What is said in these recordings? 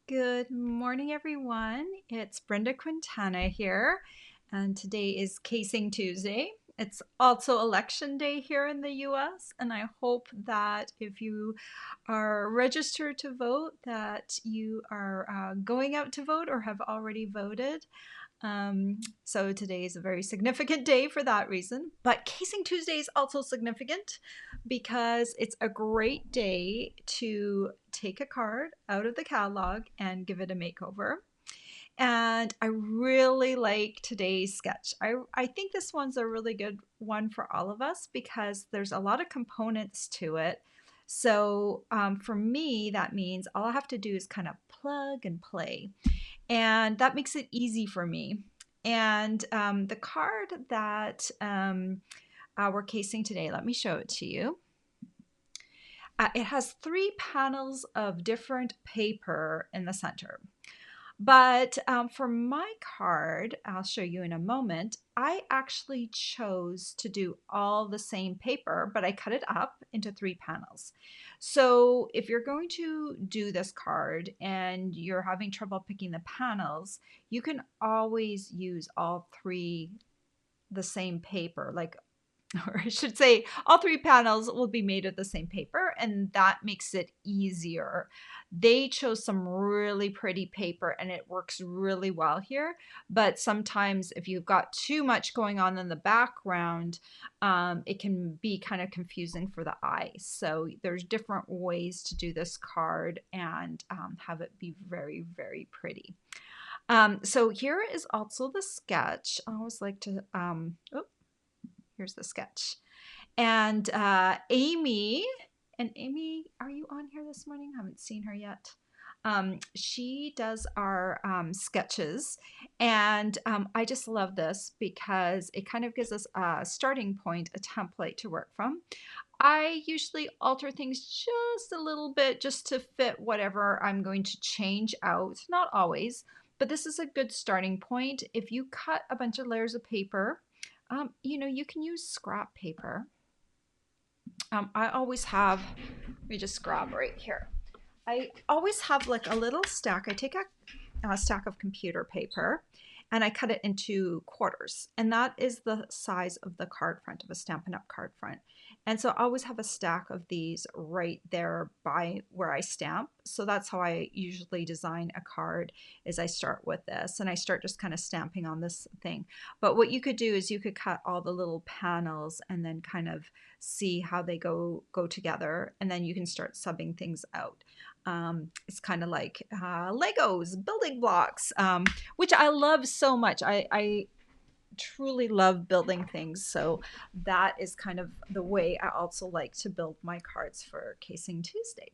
Good morning, everyone. It's Brenda Quintana here, and today is Casing Tuesday. It's also election day here in the US, and I hope that if you are registered to vote, that you are going out to vote or have already voted. So today is a very significant day for that reason. But Casing Tuesday is also significant because it's a great day to take a card out of the catalog and give it a makeover. And I really like today's sketch. I think this one's a really good one for all of us because there's a lot of components to it. So for me, that means all I have to do is kind of plug and play. And that makes it easy for me. And the card that we're casing today, let me show it to you. It has 3 panels of different paper in the center. But for my card, I'll show you in a moment, I actually chose to do all the same paper, but I cut it up into 3 panels. So if you're going to do this card and you're having trouble picking the panels, you can always use all three the same paper, like or I should say, all 3 panels will be made of the same paper, and that makes it easier. They chose some really pretty paper, and it works really well here. But sometimes, if you've got too much going on in the background, it can be kind of confusing for the eye. So there's different ways to do this card and have it be very, very pretty. So here is also the sketch. I always like to, here's the sketch. And Amy, are you on here this morning? I haven't seen her yet. She does our sketches, and I just love this because it kind of gives us a starting point, a template to work from. I usually alter things just a little bit just to fit whatever I'm going to change out. Not always, but this is a good starting point. If you cut a bunch of layers of paper, you can use scrap paper. I always have, let me just grab right here. I always have like a little stack. I take a stack of computer paper and I cut it into quarters. And that is the size of the card front, of a Stampin' Up! Card front. And so I always have a stack of these right there by where I stamp. So that's how I usually design a card, is I start with this and I start just kind of stamping on this thing. But what you could do is you could cut all the little panels and then kind of see how they go together, and then you can start subbing things out. It's kind of like Legos, building blocks, which I love so much. I truly love building things, so that is kind of the way I also like to build my cards for Casing Tuesday.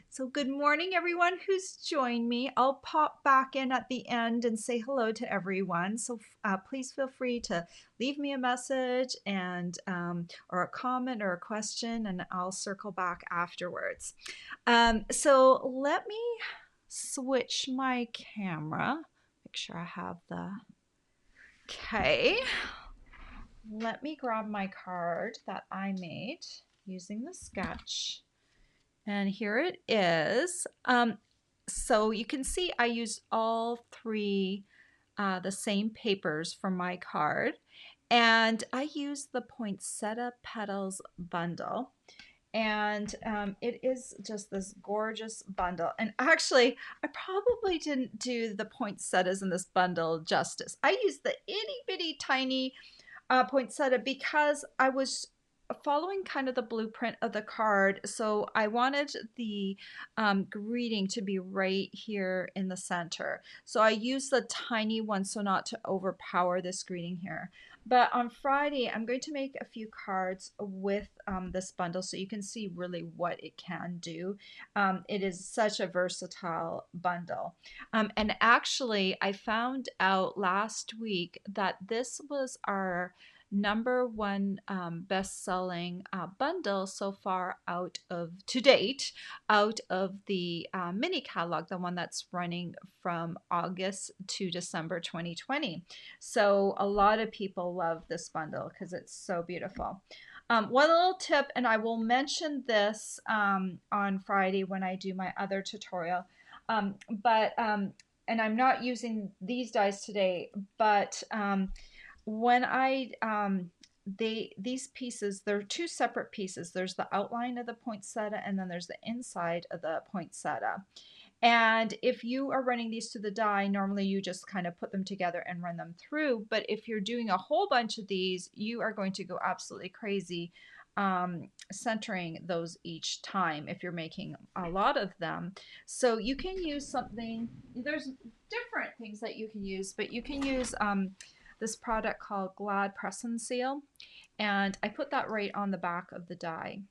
So good morning, everyone who's joined me. I'll pop back in at the end and say hello to everyone. So please feel free to leave me a message and or a comment or a question, and I'll circle back afterwards. So let me switch my camera. Make sure I have the... Okay. Let me grab my card that I made using the sketch. And here it is. So you can see I used all three the same papers for my card. And I used the Poinsettia Petals Bundle. And it is just this gorgeous bundle. And actually, I probably didn't do the poinsettias in this bundle justice. I used the itty bitty tiny poinsettia because I was following kind of the blueprint of the card. So I wanted the greeting to be right here in the center. So I used the tiny one so not to overpower this greeting here. But on Friday, I'm going to make a few cards with this bundle so you can see really what it can do. It is such a versatile bundle. And actually, I found out last week that this was our #1 best-selling bundle so far to date, out of the mini catalog, the one that's running from August to December 2020. So a lot of people love this bundle because it's so beautiful. One little tip, and I will mention this on Friday when I do my other tutorial. But and I'm not using these dies today, but when I these pieces, they're two separate pieces. There's the outline of the poinsettia, and then there's the inside of the poinsettia. And if you are running these through the die, normally you just kind of put them together and run them through. But if you're doing a whole bunch of these, you are going to go absolutely crazy centering those each time if you're making a lot of them. So you can use something, there's different things that you can use, but you can use this product called Glad Press and Seal. And I put that right on the back of the die.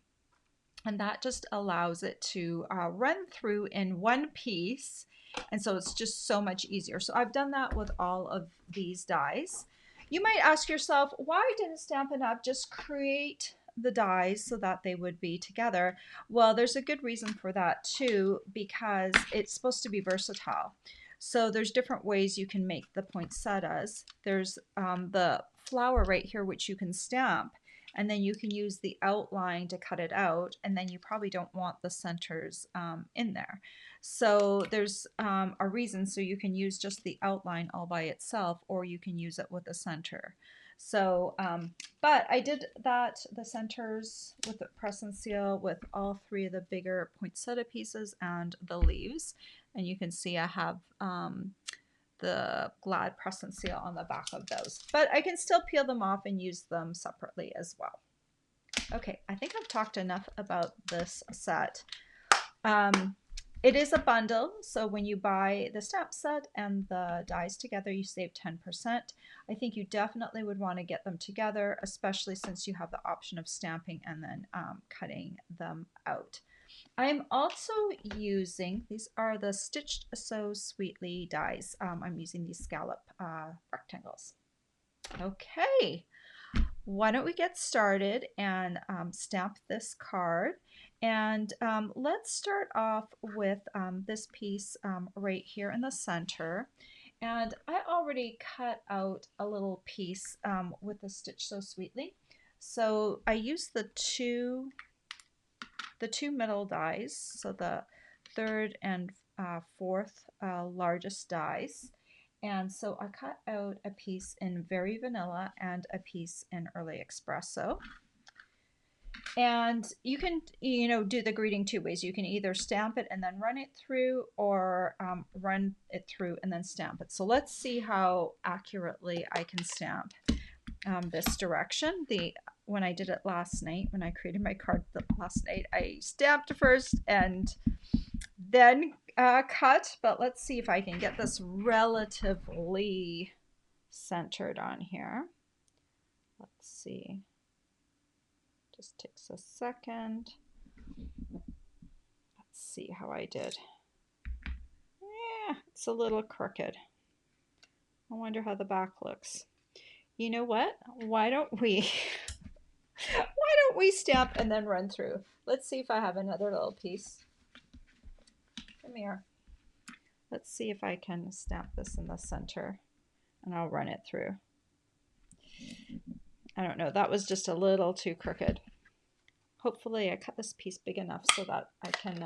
And that just allows it to run through in one piece. And so it's just so much easier. So I've done that with all of these dies. You might ask yourself, why didn't Stampin' Up! Just create the dies so that they would be together? Well, there's a good reason for that too, because it's supposed to be versatile. So there's different ways you can make the poinsettias. There's the flower right here, which you can stamp. And then you can use the outline to cut it out, and then you probably don't want the centers in there. So there's a reason, so you can use just the outline all by itself, or you can use it with a center. So, but I did that, the centers with the press and seal with all three of the bigger poinsettia pieces and the leaves. And you can see I have the Glad Press and Seal on the back of those. But I can still peel them off and use them separately as well. Okay, I think I've talked enough about this set. It is a bundle, so when you buy the stamp set and the dies together, you save 10%. I think you definitely would want to get them together, especially since you have the option of stamping and then cutting them out. I'm also using, these are the Stitched So Sweetly dies. I'm using these scallop rectangles. Okay, why don't we get started and stamp this card. And let's start off with this piece right here in the center. And I already cut out a little piece with the Stitch So Sweetly. So I used the two middle dies, so the third and fourth largest dies. And so I cut out a piece in Very Vanilla and a piece in Early Espresso. And you can, do the greeting two ways. You can either stamp it and then run it through, or run it through and then stamp it. So let's see how accurately I can stamp this direction. When I did it last night, when I created my card last night, I stamped first and then cut, but let's see if I can get this relatively centered on here. Let's see. Just takes a second. Let's see how I did. Yeah, it's a little crooked. I wonder how the back looks. You know what? Why don't we stamp and then run through? Let's see if I have another little piece. Come here. Let's see if I can stamp this in the center, and I'll run it through. I don't know, that was just a little too crooked. Hopefully I cut this piece big enough so that I can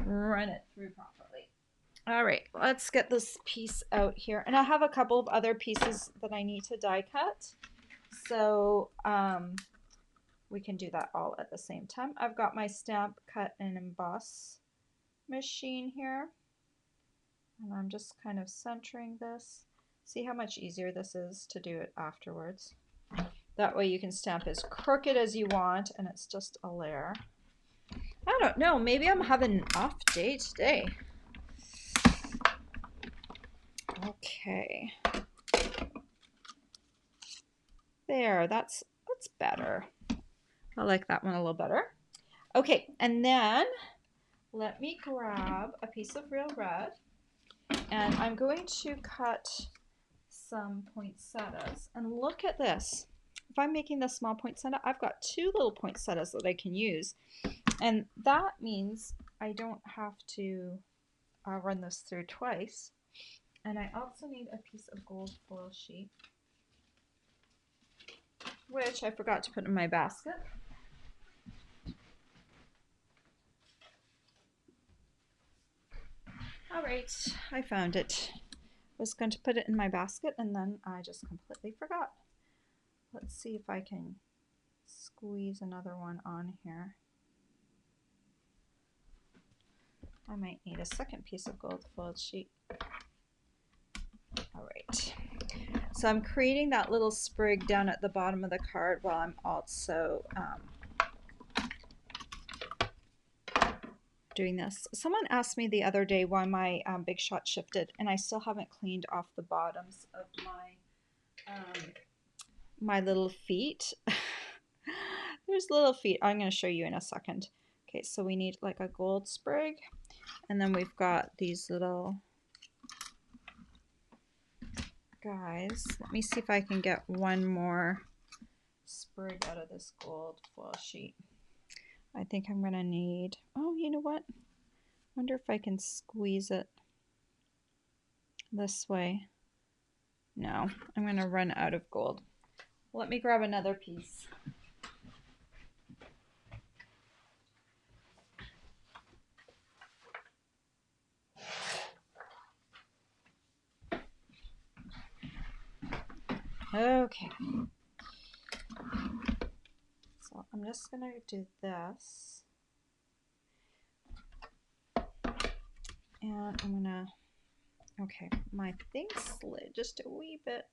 run it through properly. All right, let's get this piece out here. And I have a couple of other pieces that I need to die cut. So we can do that all at the same time. I've got my stamp, cut, and emboss machine here. And I'm just kind of centering this. See how much easier this is to do it afterwards. That way you can stamp as crooked as you want, and it's just a layer. I don't know, maybe I'm having an off day today. Okay. There, that's better. I like that one a little better. Okay, and then let me grab a piece of real red, and I'm going to cut some poinsettias. And look at this. If I'm making the small poinsettia, I've got two little poinsettias that I can use. And that means I don't have to run this through twice. And I also need a piece of gold foil sheet, which I forgot to put in my basket. right, I found it. I was going to put it in my basket and then I just completely forgot. Let's see if I can squeeze another one on here. I might need a second piece of gold foiled sheet. All right. So I'm creating that little sprig down at the bottom of the card while I'm also doing this. Someone asked me the other day why my Big Shot shifted, and I still haven't cleaned off the bottoms of my little feet. There's little feet. I'm going to show you in a second. Okay, so we need like a gold sprig, and then we've got these little guys. Let me see if I can get one more sprig out of this gold foil sheet. I think I'm going to need, oh, you know what? Wonder if I can squeeze it this way. No, I'm going to run out of gold. Let me grab another piece. Okay. So I'm just going to do this. And I'm going to, okay, my thing slid just a wee bit.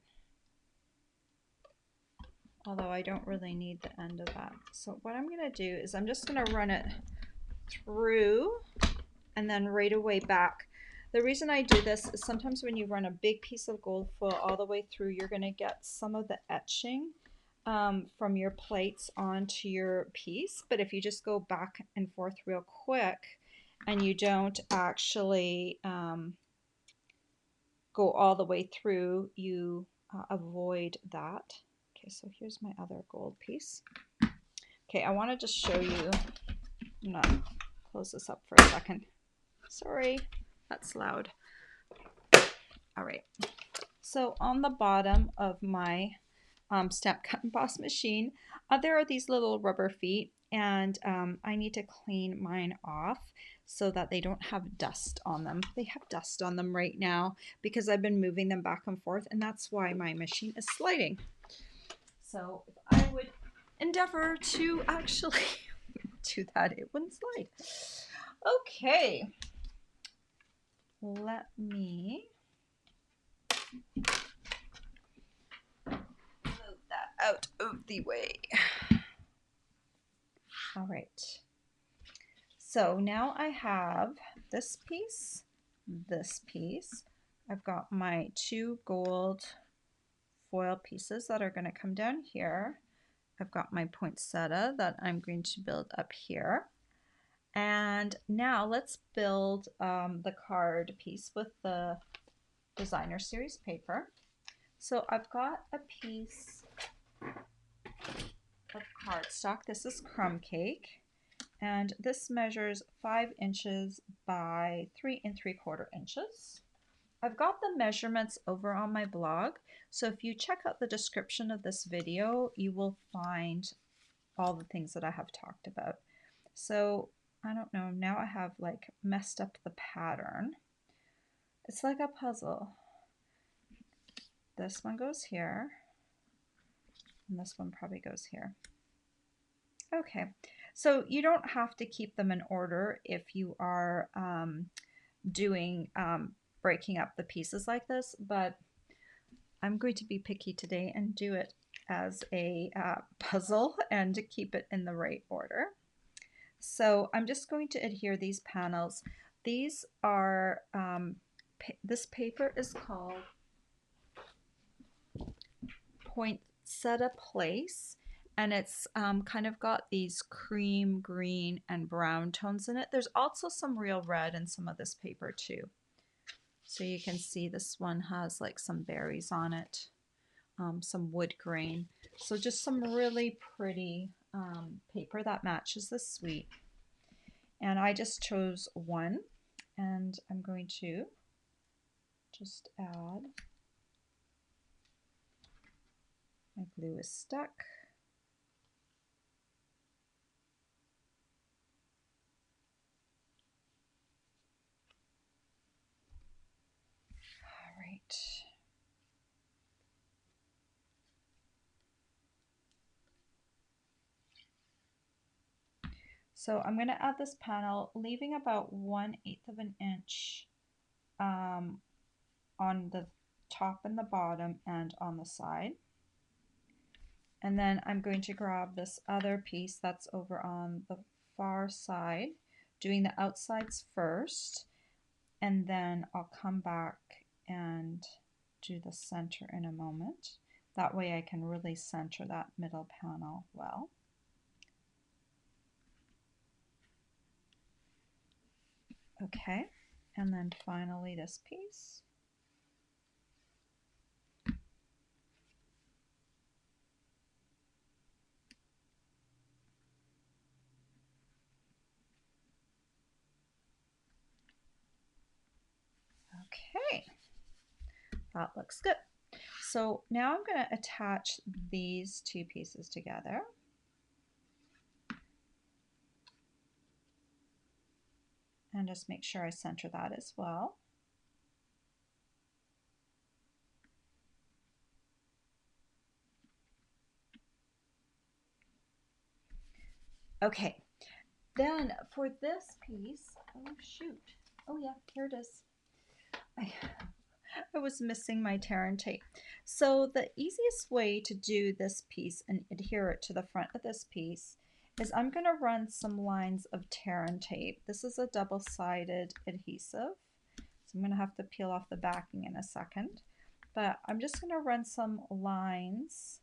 Although I don't really need the end of that. So what I'm going to do is I'm just going to run it through and then right away back. The reason I do this is sometimes when you run a big piece of gold foil all the way through, you're going to get some of the etching from your plates onto your piece. But if you just go back and forth real quick and you don't actually go all the way through, you avoid that. Okay, so here's my other gold piece. Okay, I want to just show you, I'm going to close this up for a second. Sorry, that's loud. All right, so on the bottom of my Stamp Cut and Emboss machine, there are these little rubber feet, and I need to clean mine off so that they don't have dust on them. They have dust on them right now because I've been moving them back and forth, and that's why my machine is sliding. So if I would endeavor to actually do that, it wouldn't slide. Okay, let me move that out of the way. All right. So now I have this piece, I've got my two gold foil pieces that are going to come down here. I've got my poinsettia that I'm going to build up here. And now let's build the card piece with the designer series paper. So I've got a piece of cardstock. This is crumb cake. And this measures 5 inches by 3 3/4 inches. I've got the measurements over on my blog, so if you check out the description of this video, you will find all the things that I have talked about. So I don't know, now I have like messed up the pattern. It's like a puzzle. This one goes here, and this one probably goes here. Okay, so you don't have to keep them in order if you are doing breaking up the pieces like this, but I'm going to be picky today and do it as a puzzle and to keep it in the right order. So I'm just going to adhere these panels. These are, this paper is called Poinsettia Place, and it's kind of got these cream, green, and brown tones in it. There's also some real red in some of this paper too. So you can see this one has like some berries on it, some wood grain. So just some really pretty paper that matches the suite. And I just chose one, and I'm going to just add, my glue is stuck. So I'm going to add this panel, leaving about 1/8 of an inch on the top and the bottom and on the side. And then I'm going to grab this other piece that's over on the far side, doing the outsides first, and then I'll come back and do the center in a moment. That way I can really center that middle panel well. Okay, and then finally this piece. Okay, that looks good. So now I'm going to attach these two pieces together. And just make sure I center that as well. Okay, then for this piece, oh shoot, oh yeah, here it is. I was missing my tear and tape. So the easiest way to do this piece and adhere it to the front of this piece is I'm going to run some lines of tear and tape. This is a double-sided adhesive, so I'm going to have to peel off the backing in a second. But I'm just going to run some lines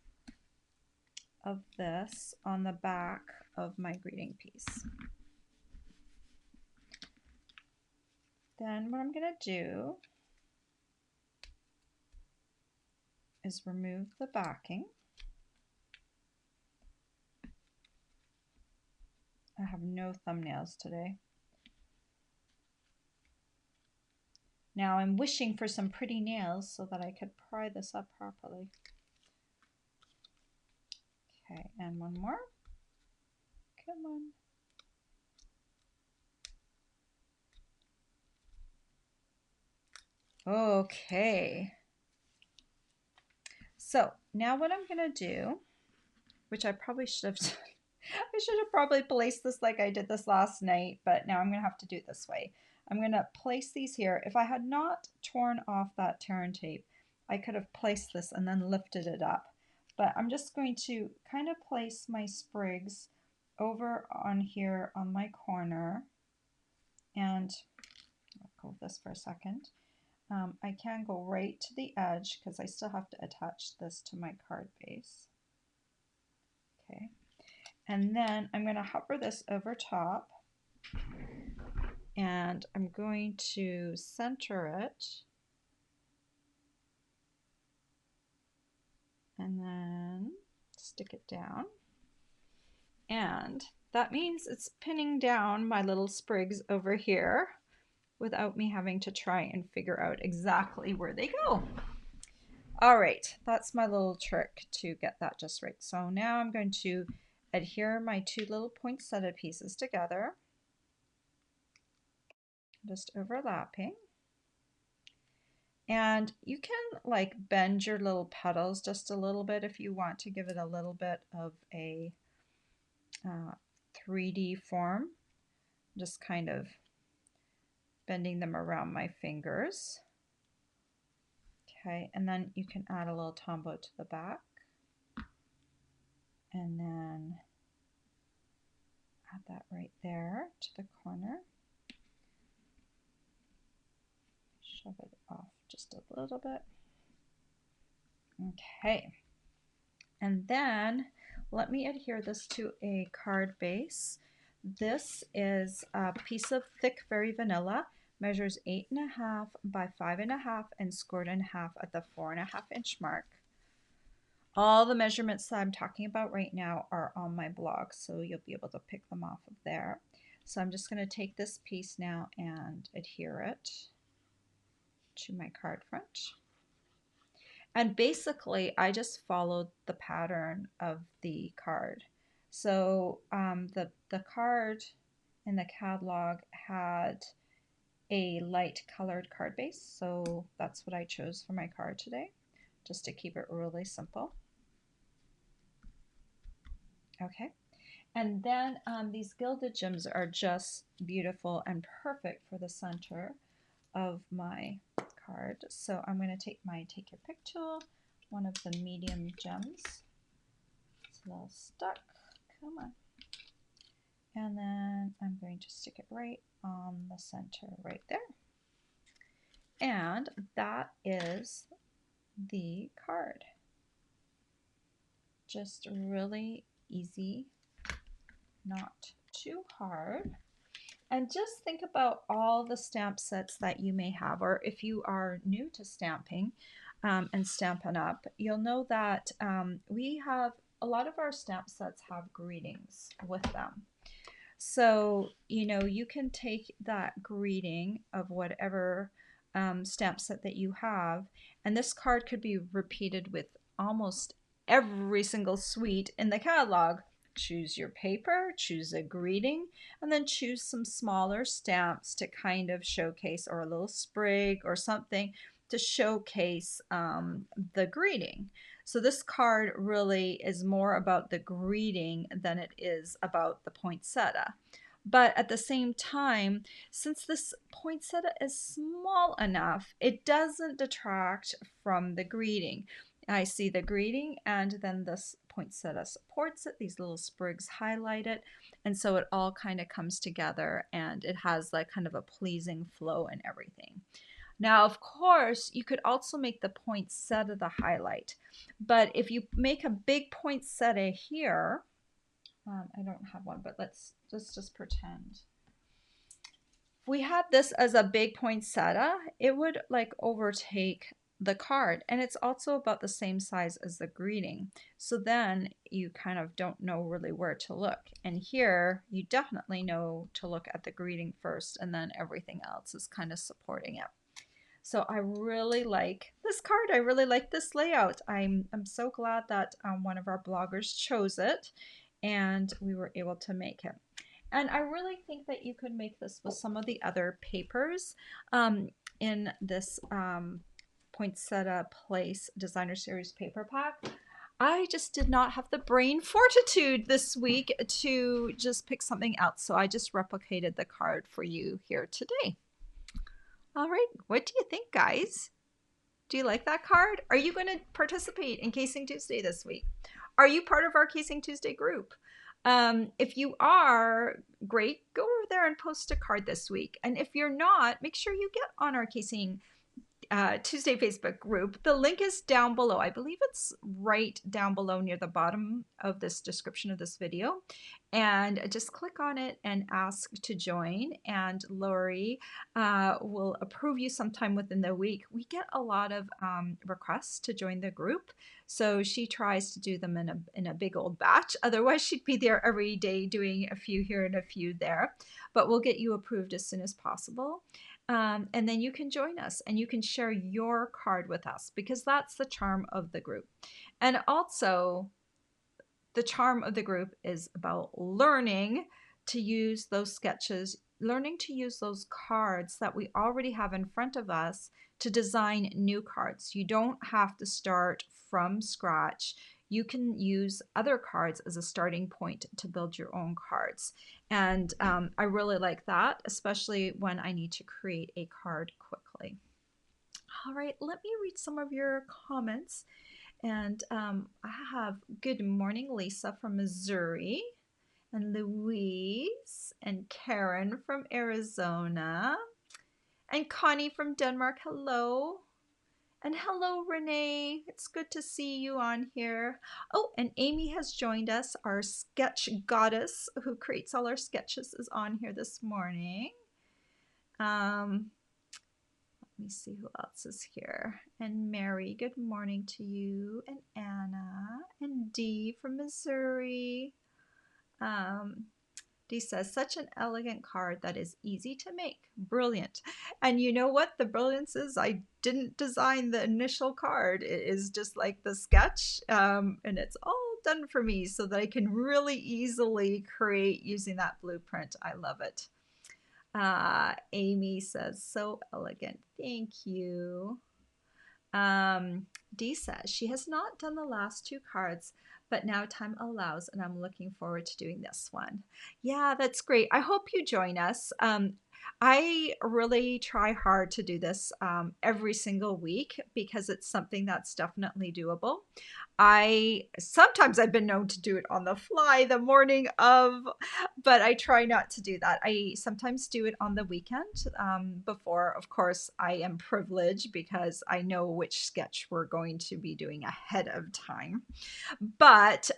of this on the back of my greeting piece. Then what I'm going to do is remove the backing. I have no thumbnails today. Now I'm wishing for some pretty nails so that I could pry this up properly. Okay, and one more. Come on. Okay. So now what I'm going to do, which I probably should have done, I should have probably placed this like I did this last night, but now I'm going to have to do it this way. I'm going to place these here. If I had not torn off that tear and tape, I could have placed this and then lifted it up. But I'm just going to kind of place my sprigs over on here on my corner. And I'll go with this for a second. I can go right to the edge because I still have to attach this to my card base. Okay. And then I'm going to hover this over top and I'm going to center it and then stick it down. And that means it's pinning down my little sprigs over here without me having to try and figure out exactly where they go. All right, that's my little trick to get that just right. So now I'm going to adhere my two little poinsettia pieces together, just overlapping. And you can like bend your little petals just a little bit if you want to give it a little bit of a 3D form. Just kind of bending them around my fingers. Okay, and then you can add a little tombow to the back. And then add that right there to the corner. Shove it off just a little bit. Okay. And then let me adhere this to a card base. This is a piece of thick Very Vanilla, measures 8.5 by 5.5 and scored in half at the 4.5 inch mark. All the measurements that I'm talking about right now are on my blog, so you'll be able to pick them off of there. So I'm just going to take this piece now and adhere it to my card front. And basically, I just followed the pattern of the card. So the card in the catalog had a light colored card base, so that's what I chose for my card today, just to keep it really simple. Okay, And then these gilded gems are just beautiful and perfect for the center of my card. So I'm going to take my Take Your Pick tool, one of the medium gems. It's a little stuck. Come on. And then I'm going to stick it right on the center right there. And that is the card. Just really easy, not too hard. And just think about all the stamp sets that you may have, or if you are new to stamping and Stampin' Up, you'll know that we have a lot of our stamp sets have greetings with them. So, you know, you can take that greeting of whatever stamp set that you have, and this card could be repeated with almost every single suite in the catalog. Choose your paper, choose a greeting, and then choose some smaller stamps to kind of showcase, or a little sprig or something to showcase the greeting. So this card really is more about the greeting than it is about the poinsettia. But at the same time, since this poinsettia is small enough, it doesn't detract from the greeting. I see the greeting, and then this poinsettia supports it. These little sprigs highlight it, and so it all kind of comes together, and it has like kind of a pleasing flow and everything. Now, of course, you could also make the poinsettia the highlight, but if you make a big poinsettia here, I don't have one, but let's just pretend. If we had this as a big poinsettia, it would like overtake the card, and it's also about the same size as the greeting. So then you kind of don't know really where to look. And here you definitely know to look at the greeting first, and then everything else is kind of supporting it. So I really like this card. I really like this layout. I'm so glad that one of our bloggers chose it and we were able to make it. And I really think that you could make this with some of the other papers in this Poinsettia Place Designer Series paper pack. I just did not have the brain fortitude this week to just pick something else. So I just replicated the card for you here today. All right, what do you think, guys? Do you like that card? Are you going to participate in Casing Tuesday this week? Are you part of our Casing Tuesday group? If you are, great, go over there and post a card this week. And if you're not, make sure you get on our Casing Tuesday Facebook group. The link is down below. I believe it's right down below near the bottom of this description of this video. And just click on it and ask to join. And Lori will approve you sometime within the week. We get a lot of requests to join the group. So she tries to do them in a big old batch. Otherwise, she'd be there every day doing a few here and a few there. But we'll get you approved as soon as possible. And then you can join us and you can share your card with us, because that's the charm of the group. And also, the charm of the group is about learning to use those sketches, learning to use those cards that we already have in front of us to design new cards. You don't have to start from scratch. You can use other cards as a starting point to build your own cards. And I really like that, especially when I need to create a card quickly. All right, let me read some of your comments. And I have good morning, Lisa from Missouri, and Louise and Karen from Arizona, and Connie from Denmark. Hello. And hello, Renee. It's good to see you on here. Oh, and Amy has joined us. Our sketch goddess who creates all our sketches is on here this morning. Let me see who else is here. And Mary, good morning to you. And Anna and Dee from Missouri. Dee says, such an elegant card that is easy to make. Brilliant. And you know what? The brilliance is I didn't design the initial card. It is just like the sketch, and it's all done for me so that I can really easily create using that blueprint. I love it. Amy says, so elegant. Thank you. Dee says she has not done the last two cards, but now time allows, and I'm looking forward to doing this one. Yeah, that's great. I hope you join us. I really try hard to do this every single week because it's something that's definitely doable. I sometimes I've been known to do it on the fly the morning of, but I try not to do that. I sometimes do it on the weekend before. Of course, I am privileged because I know which sketch we're going to be doing ahead of time. But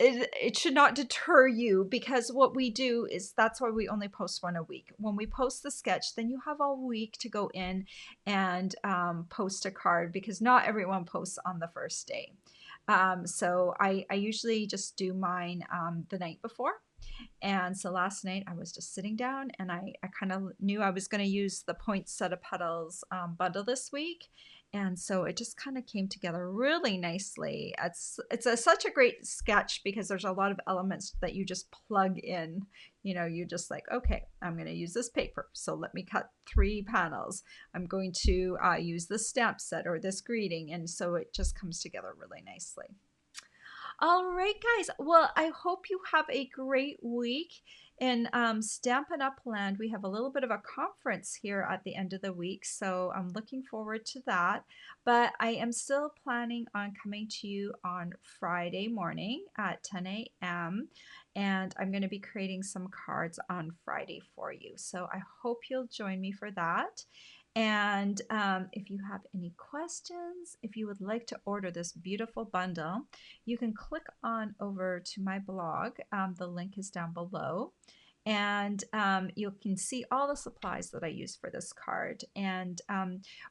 it should not deter you, because what we do is that's why we only post one a week. When we post the sketch, then you have all week to go in and post a card, because not everyone posts on the first day. So I usually just do mine the night before. And so last night I was just sitting down, and I kind of knew I was going to use the Poinsettia Petals bundle this week. And so it just kind of came together really nicely. Such a great sketch because there's a lot of elements that you just plug in. You know, you just like, okay, I'm going to use this paper. So let me cut 3 panels. I'm going to use this stamp set or this greeting. And so it just comes together really nicely. All right, guys. Well, I hope you have a great week. In Stampin' Up! Land, we have a little bit of a conference here at the end of the week, so I'm looking forward to that. But I am still planning on coming to you on Friday morning at 10 a.m. And I'm going to be creating some cards on Friday for you. So I hope you'll join me for that. And if you have any questions, if you would like to order this beautiful bundle, you can click on over to my blog. The link is down below. And you can see all the supplies that I use for this card. And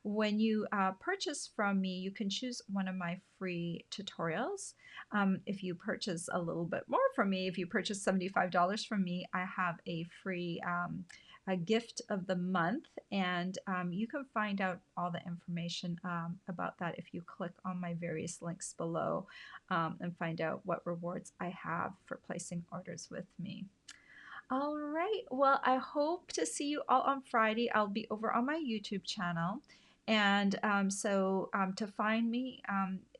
when you purchase from me, you can choose one of my free tutorials. If you purchase a little bit more from me, if you purchase $75 from me, I have a free a gift of the month, and you can find out all the information about that if you click on my various links below and find out what rewards I have for placing orders with me. All right. Well, I hope to see you all on Friday. I'll be over on my YouTube channel. And to find me,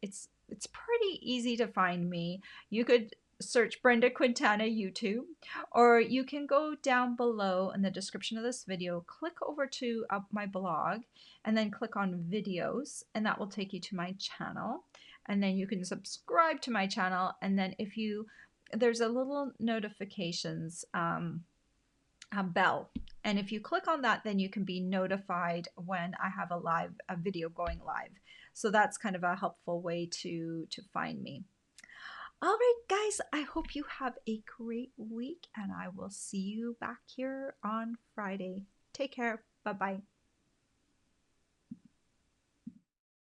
it's pretty easy to find me. You could search Brenda Quintana YouTube, or you can go down below in the description of this video, click over to my blog, and then click on videos, and that will take you to my channel. And then you can subscribe to my channel, and then there's a little notifications bell, and if you click on that, then you can be notified when I have a video going live. So that's kind of a helpful way to find me. All right, guys, I hope you have a great week, and I will see you back here on Friday. Take care. Bye-bye.